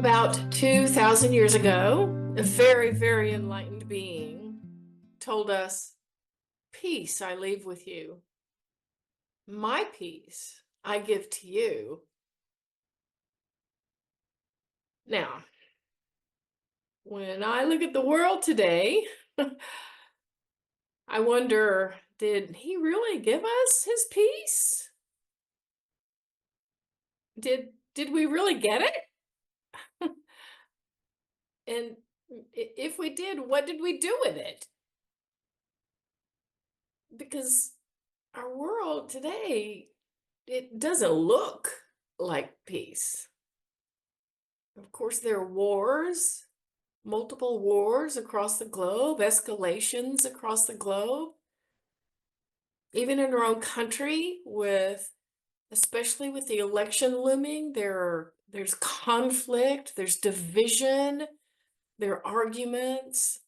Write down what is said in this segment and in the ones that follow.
About 2,000 years ago, a very, very enlightened being told us, "Peace I leave with you. My peace I give to you." Now, when I look at the world today, I wonder, did he really give us his peace? Did we really get it? And if we did, what did we do with it? Because our world today, it doesn't look like peace. Of course, there are wars, multiple wars across the globe, escalations across the globe, even in our own country, especially with the election looming, there's conflict, there's division, there are arguments.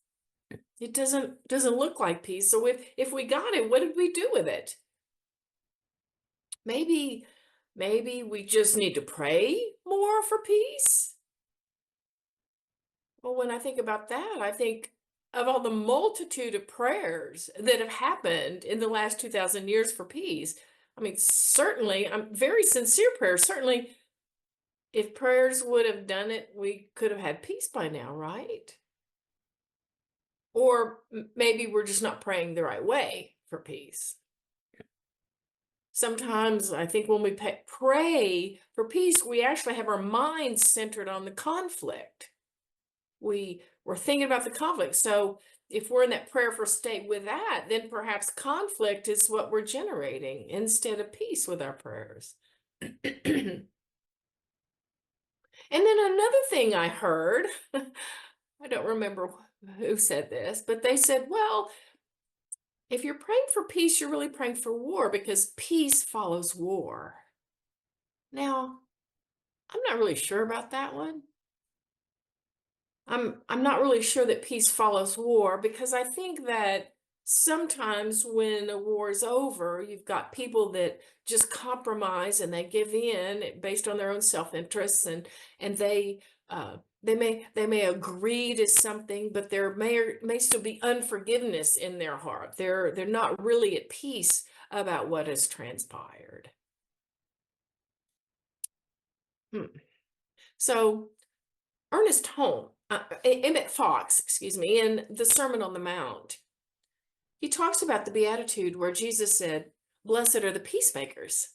It doesn't look like peace. So if we got it, what did we do with it? Maybe maybe we just need to pray more for peace. Well, when I think about that, I think of all the multitude of prayers that have happened in the last 2,000 years for peace. I mean, certainly, I'm very sincere prayers. Certainly, if prayers would have done it, we could have had peace by now, right? Or maybe we're just not praying the right way for peace. Sometimes I think when we pray for peace, we actually have our minds centered on the conflict. We're thinking about the conflict. So if we're in that prayerful state with that, then perhaps conflict is what we're generating instead of peace with our prayers. And then another thing I heard, I don't remember who said this, but they said, well, if you're praying for peace, you're really praying for war because peace follows war. Now, I'm not really sure about that one. I'm not really sure that peace follows war because I think that sometimes when a war is over, you've got people that just compromise and they give in based on their own self-interests and they may agree to something, but there may still be unforgiveness in their heart. They're not really at peace about what has transpired. Hmm. So Emmett Fox, excuse me, in the Sermon on the Mount, he talks about the Beatitude where Jesus said, "Blessed are the peacemakers.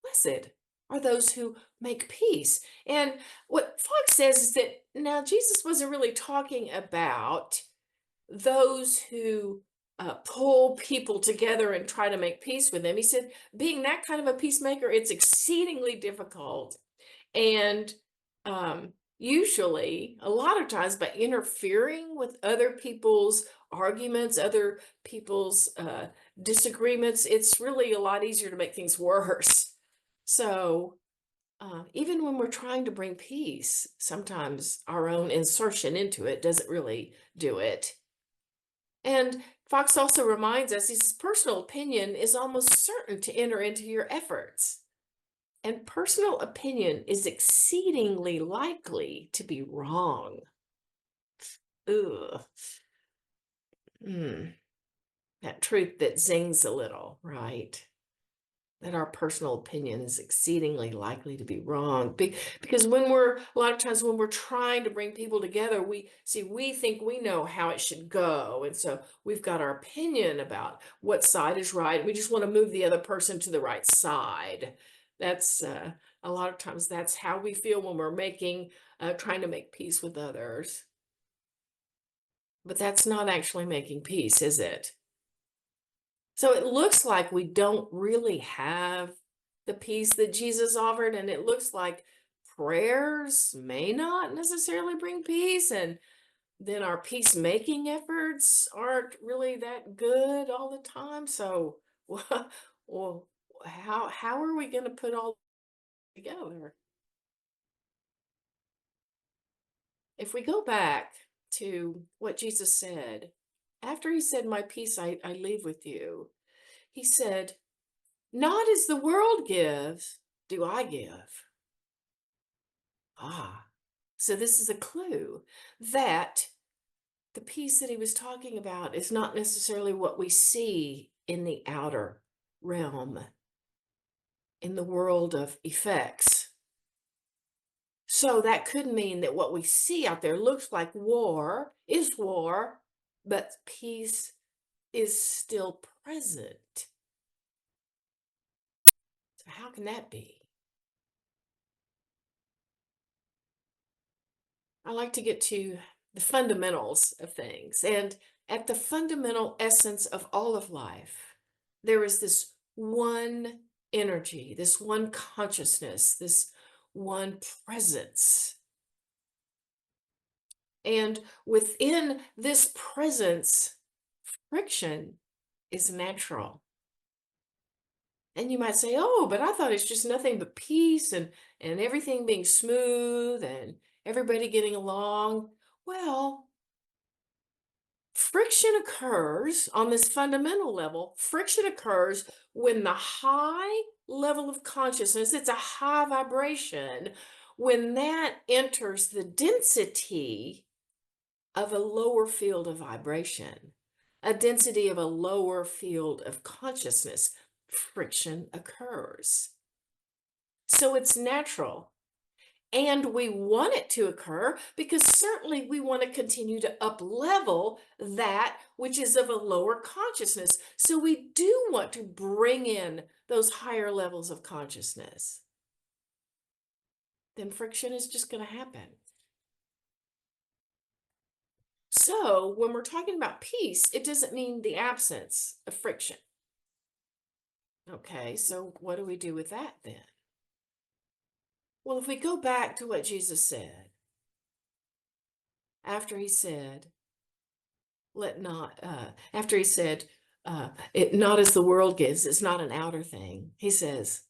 Blessed are those who make peace." And what Fox says is that now Jesus wasn't really talking about those who pull people together and try to make peace with them. He said, being that kind of a peacemaker, it's exceedingly difficult. And usually, a lot of times, by interfering with other people's arguments, other people's disagreements, it's really a lot easier to make things worse. So, even when we're trying to bring peace, sometimes our own insertion into it doesn't really do it. And Fox also reminds us his personal opinion is almost certain to enter into your efforts. And personal opinion is exceedingly likely to be wrong. Ugh. That truth that zings a little, right? That our personal opinion is exceedingly likely to be wrong. Because a lot of times when we're trying to bring people together, we think we know how it should go. And so we've got our opinion about what side is right. We just want to move the other person to the right side. That's a lot of times that's how we feel when we're trying to make peace with others. But that's not actually making peace, is it? So it looks like we don't really have the peace that Jesus offered, and it looks like prayers may not necessarily bring peace, and then our peacemaking efforts aren't really that good all the time. So, well, how are we going to put all together? If we go back to what Jesus said, after he said, "My peace I leave with you," he said, "Not as the world gives, do I give." Ah. So this is a clue that the peace that he was talking about is not necessarily what we see in the outer realm, in the world of effects. So that could mean that what we see out there looks like war, is war, but peace is still present. So how can that be? I like to get to the fundamentals of things. And at the fundamental essence of all of life, there is this one energy, this one consciousness, this one presence. And within this presence, friction is natural. And you might say, oh, but I thought it's just nothing but peace and everything being smooth and everybody getting along. Well, friction occurs on this fundamental level. Friction occurs when the high level of consciousness, it's a high vibration, when that enters the density of a lower field of vibration, a density of a lower field of consciousness, friction occurs. So it's natural. And we want it to occur because certainly we want to continue to up level that which is of a lower consciousness. So we do want to bring in those higher levels of consciousness. Then friction is just going to happen. So when we're talking about peace, it doesn't mean the absence of friction. Okay, so what do we do with that then? Well, if we go back to what Jesus said, after he said, after he said, it not as the world gives, it's not an outer thing. He says,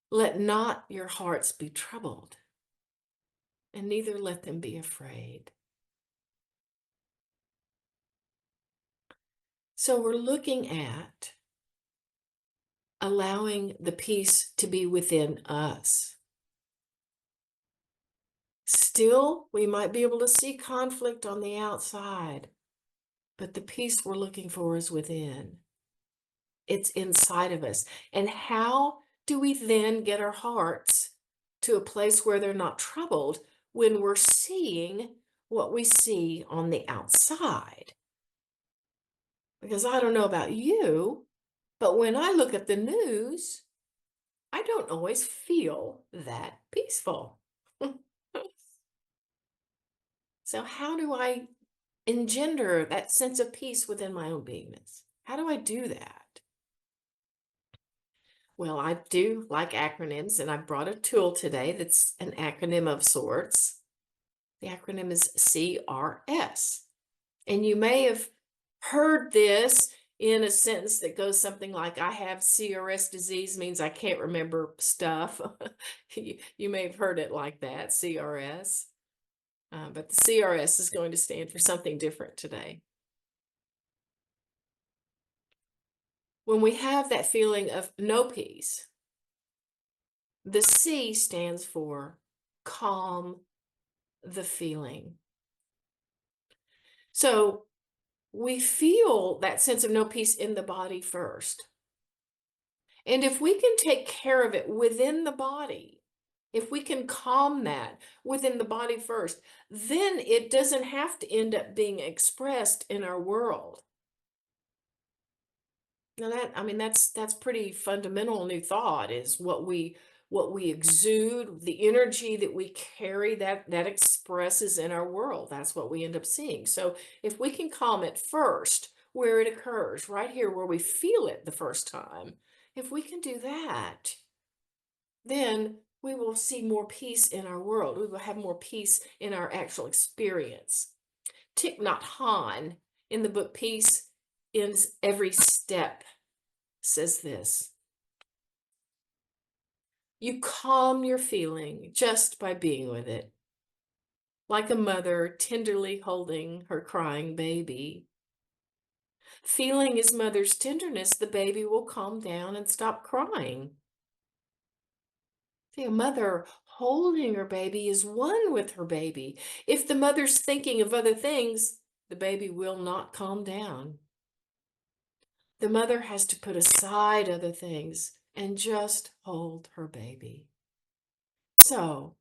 let not your hearts be troubled, and neither let them be afraid. So we're looking at allowing the peace to be within us. Still, we might be able to see conflict on the outside, but the peace we're looking for is within. It's inside of us. And how do we then get our hearts to a place where they're not troubled when we're seeing what we see on the outside? Because I don't know about you, but when I look at the news, I don't always feel that peaceful. So how do I engender that sense of peace within my own beingness? How do I do that? Well, I do like acronyms, and I brought a tool today that's an acronym of sorts. The acronym is CRS. And you may have heard this in a sentence that goes something like, I have CRS disease, means I can't remember stuff. You may have heard it like that, CRS. But the CRS is going to stand for something different today. When we have that feeling of no peace, the C stands for calm the feeling. So we feel that sense of no peace in the body first. And if we can take care of it within the body, if we can calm that within the body first, then it doesn't have to end up being expressed in our world. Now that's pretty fundamental new thought is what we exude, the energy that we carry that expresses in our world. That's what we end up seeing. So if we can calm it first where it occurs, right here where we feel it the first time, if we can do that, then we will see more peace in our world. We will have more peace in our actual experience. Thich Nhat Hanh in the book Peace in Every Step says this: you calm your feeling just by being with it, like a mother tenderly holding her crying baby. Feeling his mother's tenderness, the baby will calm down and stop crying. See, a mother holding her baby is one with her baby. If the mother's thinking of other things, the baby will not calm down. The mother has to put aside other things and just hold her baby. So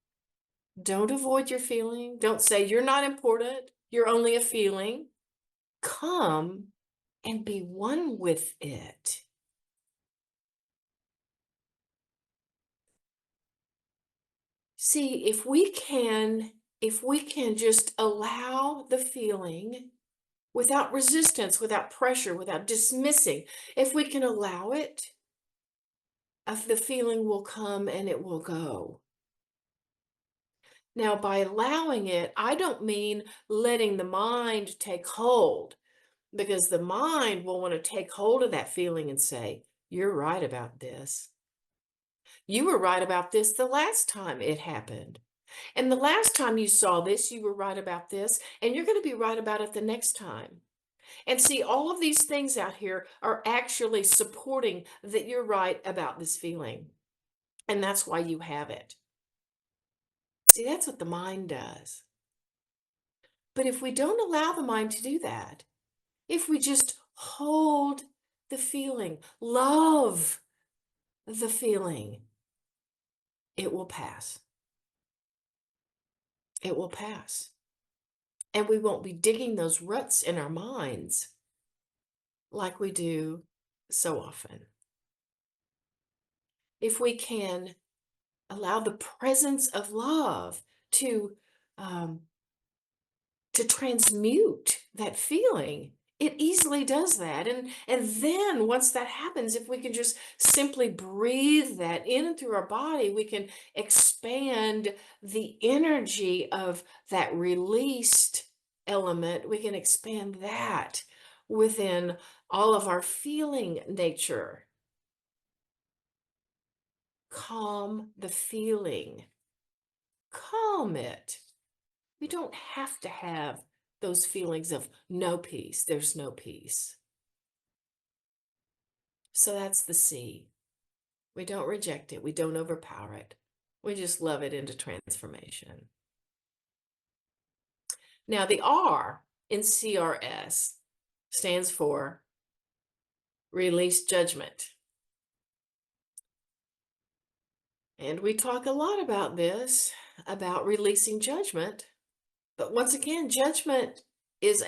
don't avoid your feeling. Don't say you're not important. You're only a feeling. Come and be one with it. See, if we can just allow the feeling without resistance, without pressure, without dismissing, if we can allow it, the feeling will come and it will go. Now, by allowing it, I don't mean letting the mind take hold, because the mind will want to take hold of that feeling and say, you're right about this. You were right about this the last time it happened. And the last time you saw this, you were right about this, and you're going to be right about it the next time. And see, all of these things out here are actually supporting that you're right about this feeling. And that's why you have it. See, that's what the mind does. But if we don't allow the mind to do that, if we just hold the feeling, love the feeling, it will pass. It will pass. And we won't be digging those ruts in our minds like we do so often. If we can allow the presence of love to um, transmute that feeling, it easily does that. And then once that happens, if we can just simply breathe that in and through our body, we can expand the energy of that released element. We can expand that within all of our feeling nature. Calm the feeling. Calm it. We don't have to have those feelings of no peace. There's no peace. So that's the C. We don't reject it. We don't overpower it. We just love it into transformation. Now, the R in CRS stands for release judgment. And we talk a lot about this, about releasing judgment. But once again, judgment is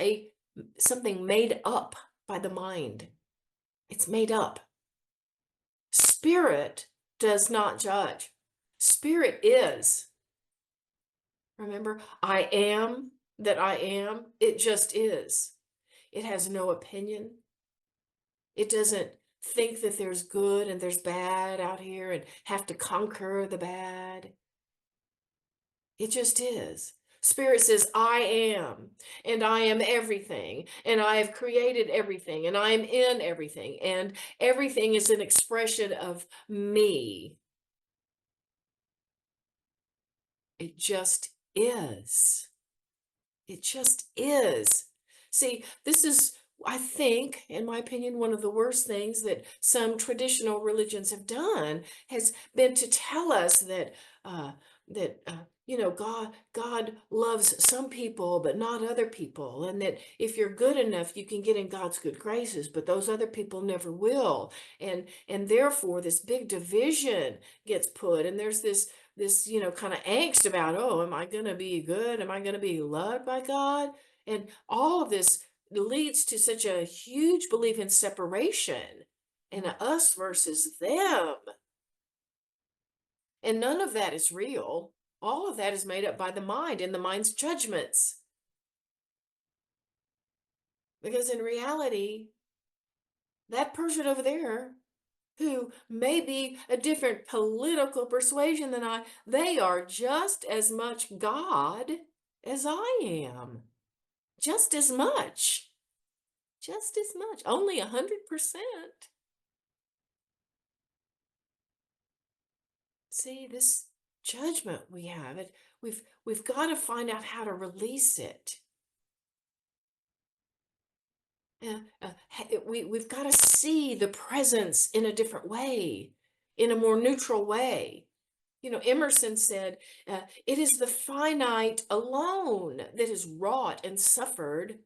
something made up by the mind. It's made up. Spirit does not judge. Spirit is. Remember, I am that I am. It just is. It has no opinion. It doesn't think that there's good and there's bad out here and have to conquer the bad. It just is. Spirit says, I am, and I am everything, and I have created everything, and I am in everything, and everything is an expression of me. It just is. It just is. See, this is, I think, in my opinion, one of the worst things that some traditional religions have done has been to tell us that God loves some people but not other people, and that if you're good enough, you can get in God's good graces, but those other people never will, and therefore this big division gets put, and there's this kind of angst about, oh, am I going to be good? Am I going to be loved by God? And all of this leads to such a huge belief in separation and a us versus them. And none of that is real. All of that is made up by the mind and the mind's judgments. Because in reality, that person over there who may be a different political persuasion than I, they are just as much God as I am. Just as much. Just as much. Only 100%. See, this judgment we have, we've got to find out how to release it. We've got to see the presence in a different way, in a more neutral way. Emerson said, it is the finite alone that is wrought and suffered.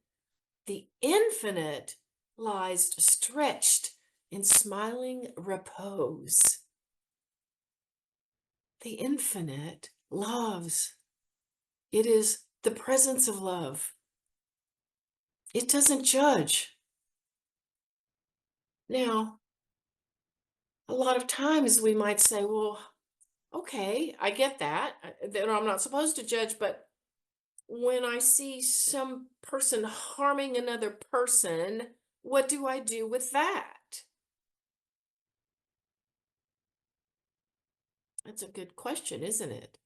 The infinite lies stretched in smiling repose. The infinite loves. It is the presence of love. It doesn't judge. Now, a lot of times we might say, well, okay, I get that I'm not supposed to judge, but when I see some person harming another person, what do I do with that? That's a good question, isn't it?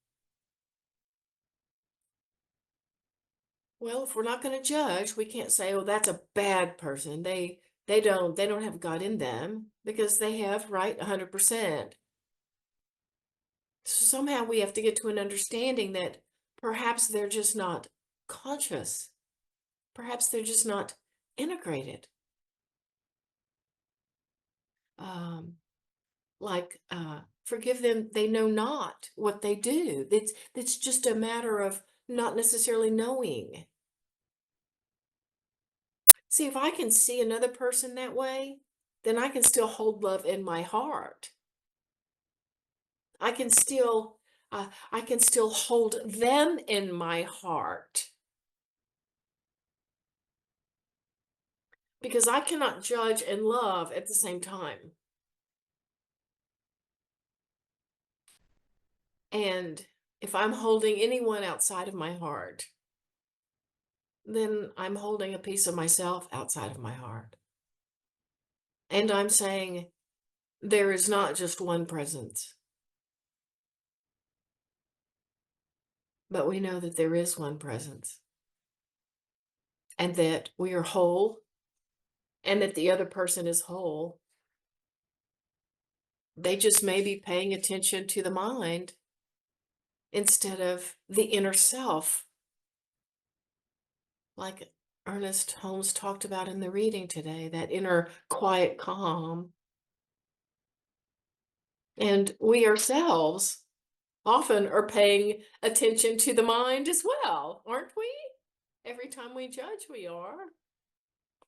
Well, if we're not going to judge, we can't say, "Oh, that's a bad person. They don't have God in them," because they have, right, 100%. So somehow we have to get to an understanding that perhaps they're just not conscious. Perhaps they're just not integrated. Um, Forgive them, they know not what they do. It's just a matter of not necessarily knowing. See, if I can see another person that way, then I can still hold love in my heart. I can still I can still hold them in my heart, because I cannot judge and love at the same time. And if I'm holding anyone outside of my heart, then I'm holding a piece of myself outside of my heart. And I'm saying there is not just one presence, but we know that there is one presence, and that we are whole, and that the other person is whole. They just may be paying attention to the mind instead of the inner self, like Ernest Holmes talked about in the reading today, that inner quiet calm. And we ourselves often are paying attention to the mind as well, aren't we? Every time we judge, we are.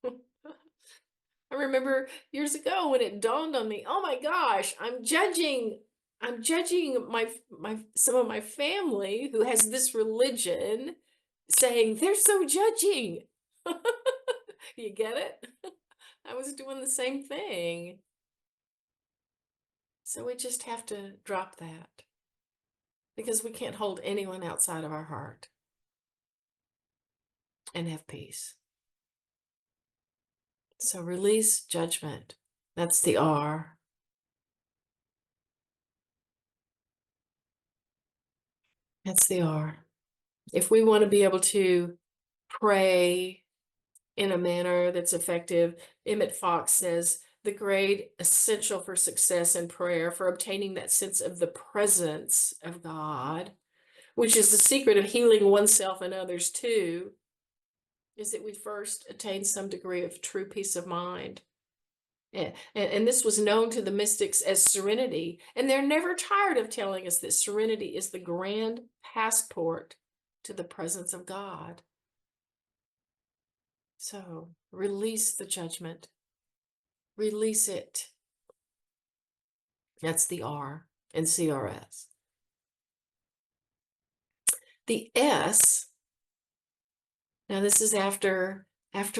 I remember years ago when it dawned on me, oh my gosh, I'm judging my some of my family who has this religion, saying they're so judging. You get it? I was doing the same thing. So we just have to drop that, because we can't hold anyone outside of our heart and have peace. So release judgment. That's the R. That's the R. If we want to be able to pray in a manner that's effective, Emmett Fox says the great essential for success in prayer, for obtaining that sense of the presence of God, which is the secret of healing oneself and others too, is that we first attain some degree of true peace of mind. And this was known to the mystics as serenity, and they're never tired of telling us that serenity is the grand passport to the presence of God. So release the judgment, release it. That's the R in CRS. The S, now this is after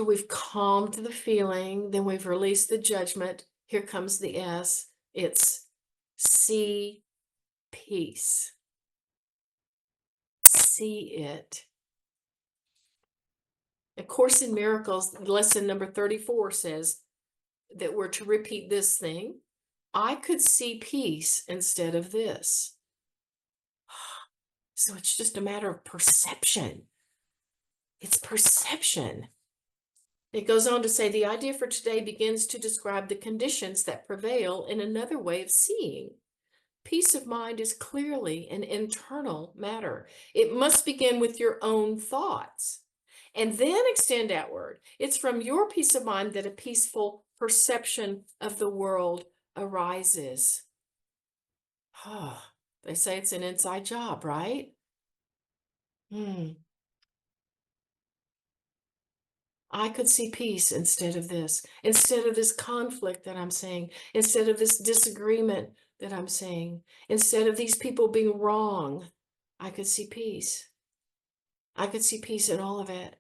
we've calmed the feeling, then we've released the judgment. Here comes the S. It's see peace. See it. A Course in Miracles, lesson number 34 says that we're to repeat this thing. I could see peace instead of this. So it's just a matter of perception. It's perception. It goes on to say the idea for today begins to describe the conditions that prevail in another way of seeing. Peace of mind is clearly an internal matter. It must begin with your own thoughts and then extend outward. It's from your peace of mind that a peaceful perception of the world arises. They say it's an inside job, right? Hmm. I could see peace instead of this conflict that I'm seeing, instead of this disagreement that I'm seeing, instead of these people being wrong. I could see peace. I could see peace in all of it.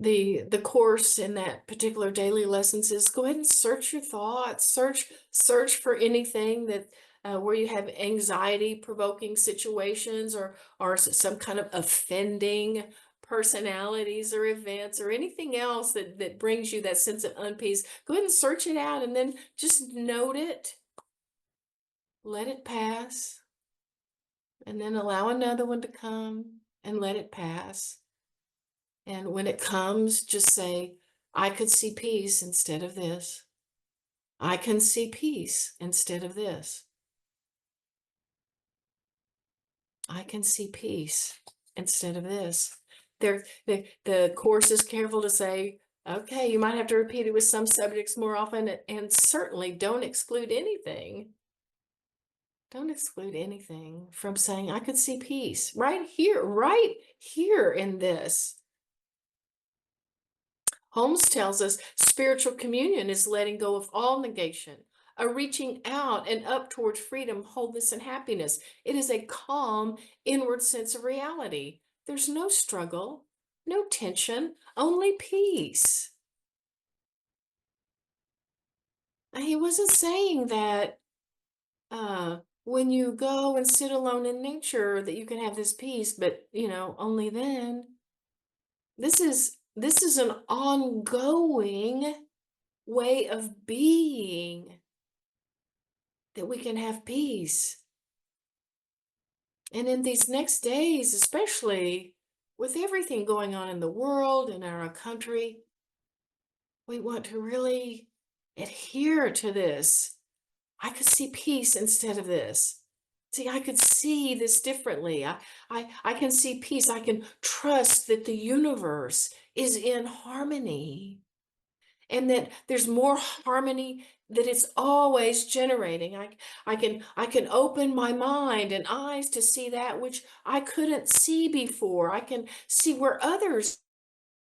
The course in that particular daily lesson says go ahead and search your thoughts, search for anything that where you have anxiety provoking situations, or some kind of offending personalities or events or anything else that brings you that sense of unpeace. Go ahead and search it out and then just note it, let it pass, and then allow another one to come and let it pass. And when it comes, just say, I could see peace instead of this. I can see peace instead of this. I can see peace instead of this. The course is careful to say, okay, you might have to repeat it with some subjects more often, and certainly don't exclude anything. Don't exclude anything from saying, I could see peace right here in this. Holmes tells us spiritual communion is letting go of all negation, a reaching out and up towards freedom, wholeness, and happiness. It is a calm, inward sense of reality. There's no struggle, no tension, only peace. And he wasn't saying that when you go and sit alone in nature that you can have this peace, but only then. This is an ongoing way of being that we can have peace. And in these next days, especially with everything going on in the world and our country, we want to really adhere to this. I could see peace instead of this. See, I could see this differently. I can see peace. I can trust that the universe is in harmony, and that there's more harmony that it's always generating. I can open my mind and eyes to see that which I couldn't see before. I can see where others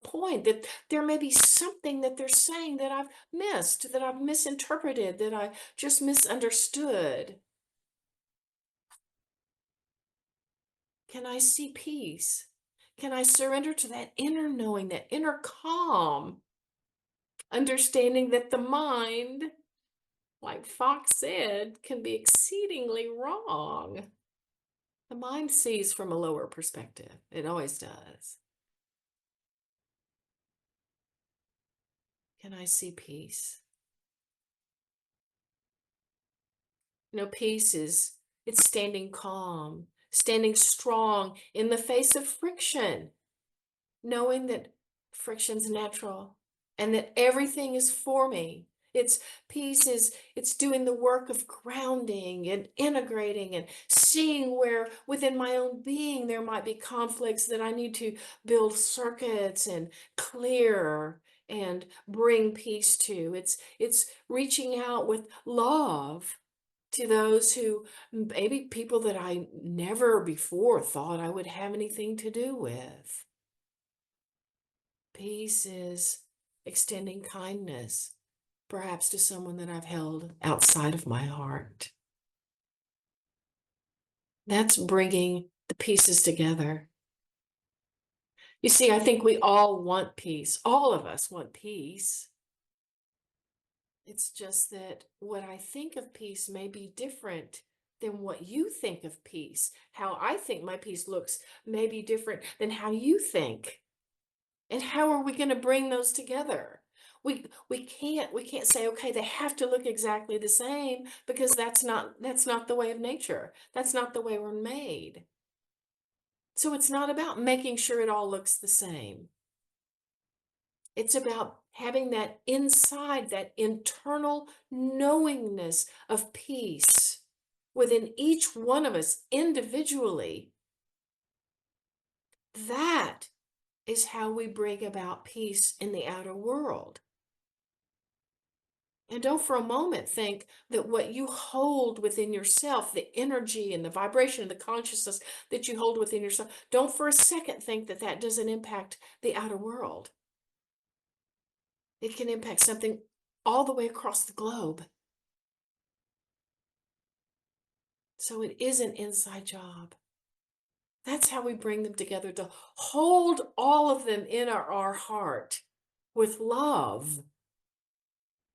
point that there may be something that they're saying that I've missed, that I've misinterpreted, that I just misunderstood. Can I see peace? Can I surrender to that inner knowing, that inner calm, understanding that the mind, like Fox said, can be exceedingly wrong. The mind sees from a lower perspective. It always does. Can I see peace? Peace it's standing calm, standing strong in the face of friction, knowing that friction's natural and that everything is forming. It's peace it's doing the work of grounding and integrating and seeing where within my own being there might be conflicts that I need to build circuits and clear and bring peace to. It's reaching out with love to those who maybe people that I never before thought I would have anything to do with. Peace is extending kindness, perhaps to someone that I've held outside of my heart. That's bringing the pieces together. You see, I think we all want peace. All of us want peace. It's just that what I think of peace may be different than what you think of peace. How I think my peace looks may be different than how you think. And how are we going to bring those together? We can't say, okay, they have to look exactly the same, because that's not the way of nature. That's not the way we're made. So it's not about making sure it all looks the same. It's about having that inside, that internal knowingness of peace within each one of us individually. That is how we bring about peace in the outer world. And don't for a moment think that what you hold within yourself, the energy and the vibration and the consciousness that you hold within yourself, don't for a second think that that doesn't impact the outer world. It can impact something all the way across the globe. So it is an inside job. That's how we bring them together, to hold all of them in our heart with love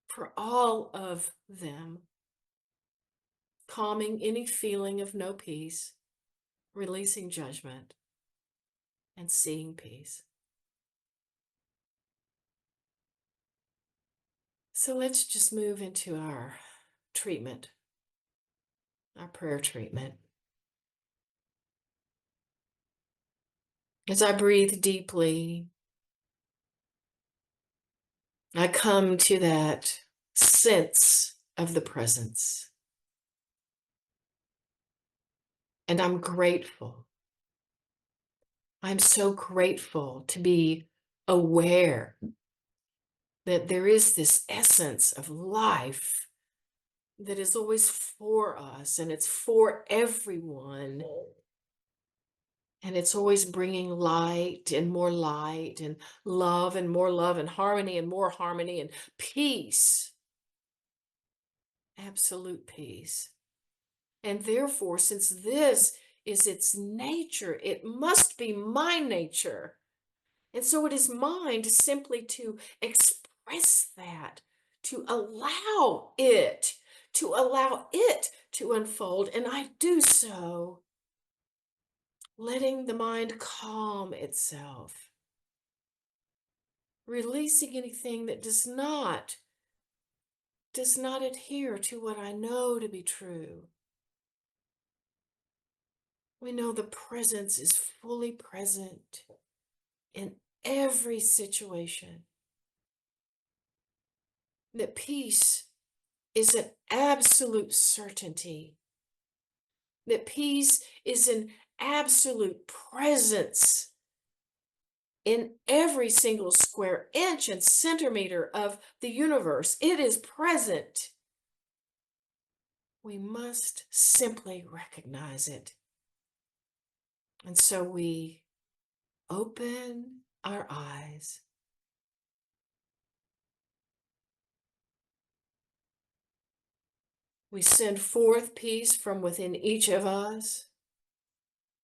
for all of them, calming any feeling of no peace, releasing judgment, and seeing peace. So let's just move into our treatment, our prayer treatment. As I breathe deeply, I come to that sense of the presence. And I'm grateful. I'm so grateful to be aware that there is this essence of life that is always for us, and it's for everyone. And it's always bringing light and love and more love and harmony and more harmony and peace, absolute peace. And therefore, since this is its nature, it must be my nature. And so it is mine simply to express that, to allow it, to unfold. And I do so, letting the mind calm itself, releasing anything that does not adhere to what I know to be true. We know the presence is fully present in every situation. That peace is an absolute certainty. That peace is an absolute presence in every single square inch and centimeter of the universe. It is present. We must simply recognize it. And so we open our eyes. We send forth peace from within each of us,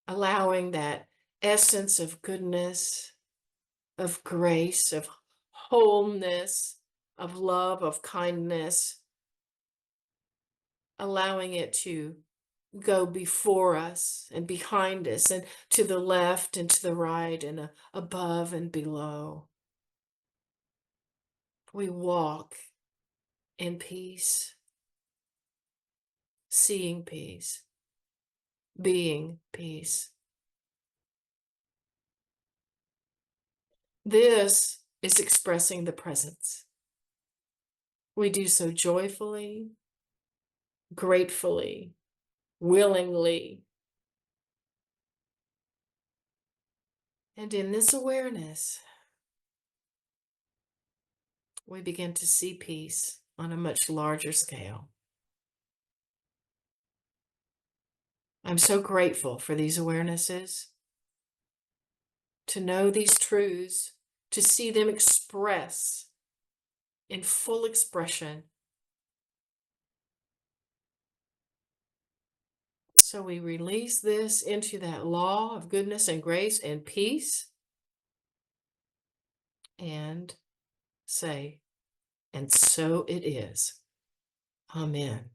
allowing that essence of goodness, of grace, of wholeness, of love, of kindness, allowing it to go before us and behind us and to the left and to the right and above and below. We walk in peace, seeing peace, being peace. This is expressing the presence. We do so joyfully, gratefully, willingly. And in this awareness, we begin to see peace on a much larger scale. I'm so grateful for these awarenesses, to know these truths, to see them express in full expression. So we release this into that law of goodness and grace and peace and say, and so it is. Amen.